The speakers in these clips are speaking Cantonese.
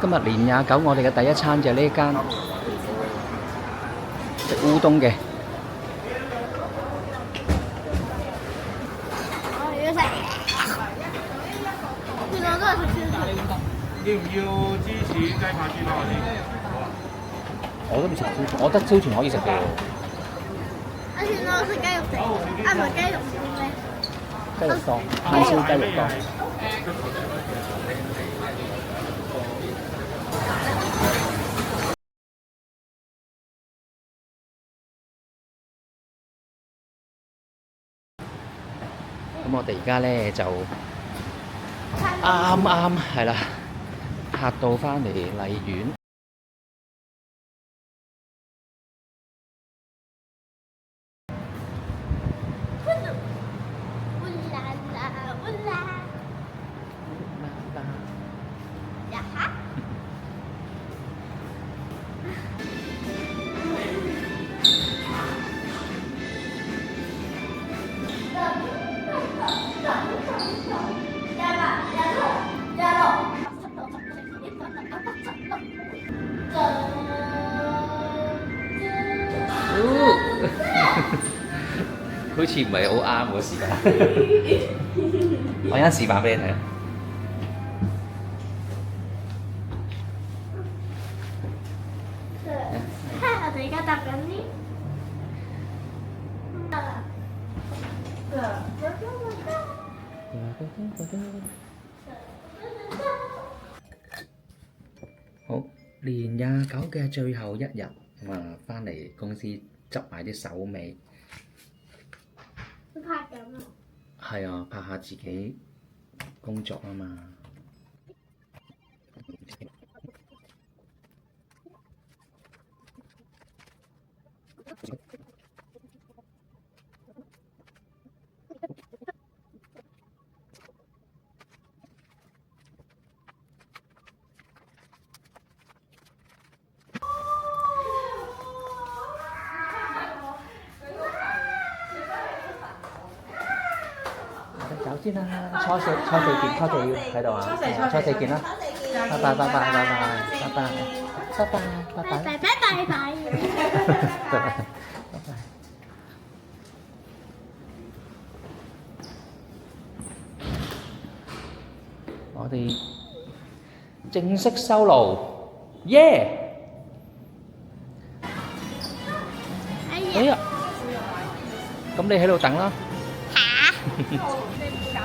今日年29，我哋嘅第一餐就係呢間食烏冬嘅。我要食，其實我都係食燒腸。要唔要芝士雞扒豬扒嗰啲？我都唔食燒腸，我覺得燒腸可以食嘅。啊，算啦，我食雞肉食，啊唔係雞肉燒咩？雞肉檔，炭燒雞肉檔。咁我哋而家咧就啱係啦，拍到翻嚟荔園。呀哈！好似唔係好啱喎時間，我而家示範俾你睇。我哋而家搭緊呢。好，年29嘅最後一日，咁啊翻嚟公司執埋啲手尾。都拍緊啊！係啊，拍下自己工作啊嘛。走先啦，初四見，初四要喺度啊，初四見啦，拜拜。我哋正式收爐，耶！哎呀，咁你喺度等啦。你搞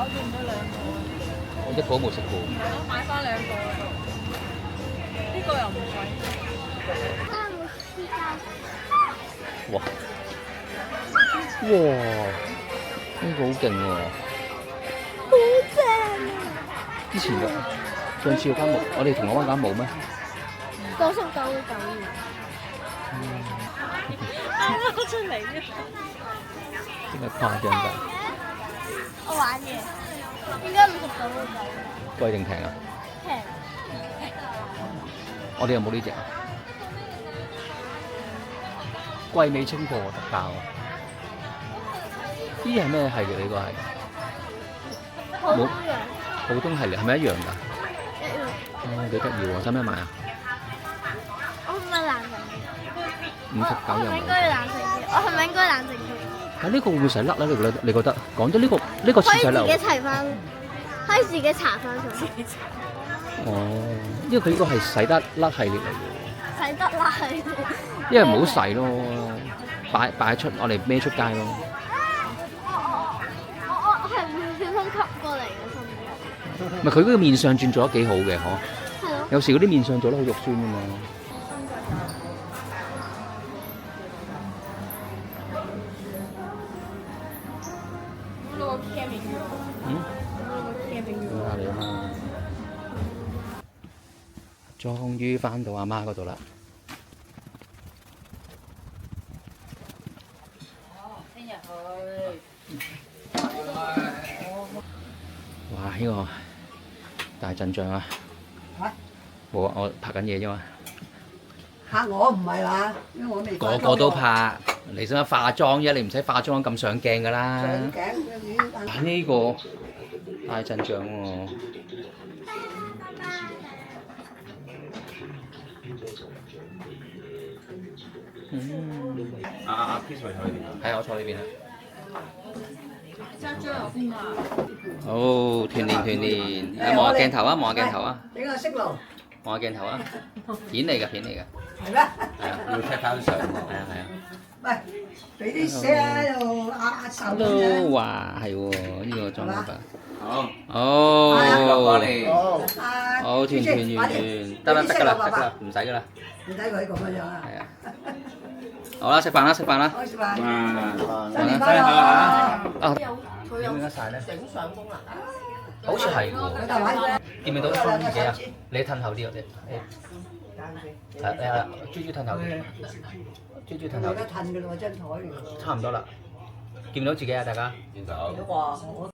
掂咗兩個，我一個都冇食過。我買翻兩個喺度，呢個又唔貴。哇！呢個好勁喎！好正啊！之前嘅上次嗰間冇，我哋銅鑼灣間冇咩？ 99元。攞出嚟嘅。真係誇張㗎！我玩嘢，應該59.99。貴定平啊？平。我哋有冇呢只啊？貴美清貨特價喎！呢係咩系列？呢個係好樣。普通系列係咪一樣㗎？一樣。哦，幾得意喎！使唔使買啊？我係咪冷靜啲？ 59又唔我係咪應該要冷靜啲？我係咪應該冷靜啲？但呢個會唔會洗甩咧？你覺得？講咗呢個似洗甩。可以自己齊翻，可以自己搽翻上去。哦，因為佢呢個係洗得甩系列嚟嘅。洗得啦，係。因為唔好洗咯，擺出我哋孭出街咯。我係唔小心吸過嚟嘅，甚至。唔係佢嗰個面相轉做得幾好嘅，嗬。係咯。有時嗰啲面相做得好肉酸㗎嘛。攞個 camping 魚。嗯？攞個 camping 魚。睇下你啊嘛。終於翻到阿媽嗰度啦。聽日去。哇！呢個大陣仗啊！嚇？冇啊，我拍緊嘢啫嘛。嚇我唔係話，因為我未化妝喎。個個都拍，你使乜化妝啫？你唔使化妝咁上鏡㗎啦。上頸已經呢個大陣仗喎。，Chris 咪坐呢邊啊？係啊，我坐呢邊啊。加醬油添啊！好，團年團年，望下鏡頭啊，望下鏡頭啊，俾我識路，望下鏡頭啊，片嚟㗎，片嚟㗎，係咩？係啊，要 check 翻相喎。係啊，係啊。喂，俾啲聲喺度壓手咁 Hello，樣。哇，係喎，呢個裝法。好，哦，過嚟。好，團團圓圓，得啦，得㗎啦，得㗎啦，唔使㗎啦，你睇佢咁樣啊！係啊。好啦，食飯啦，食飯啦。開始吧，哇！新年快樂！啊，佢有點解晒咧？整相功能。好似係喎。佢就玩見唔見到雙自己啊？你褪後啲嗰隻。係係，豬褪後啲，豬褪後啲，而家褪嘅啦喎，張台嚟㗎喎。差唔多啦。見唔到自己啊，大家？見到。哇！我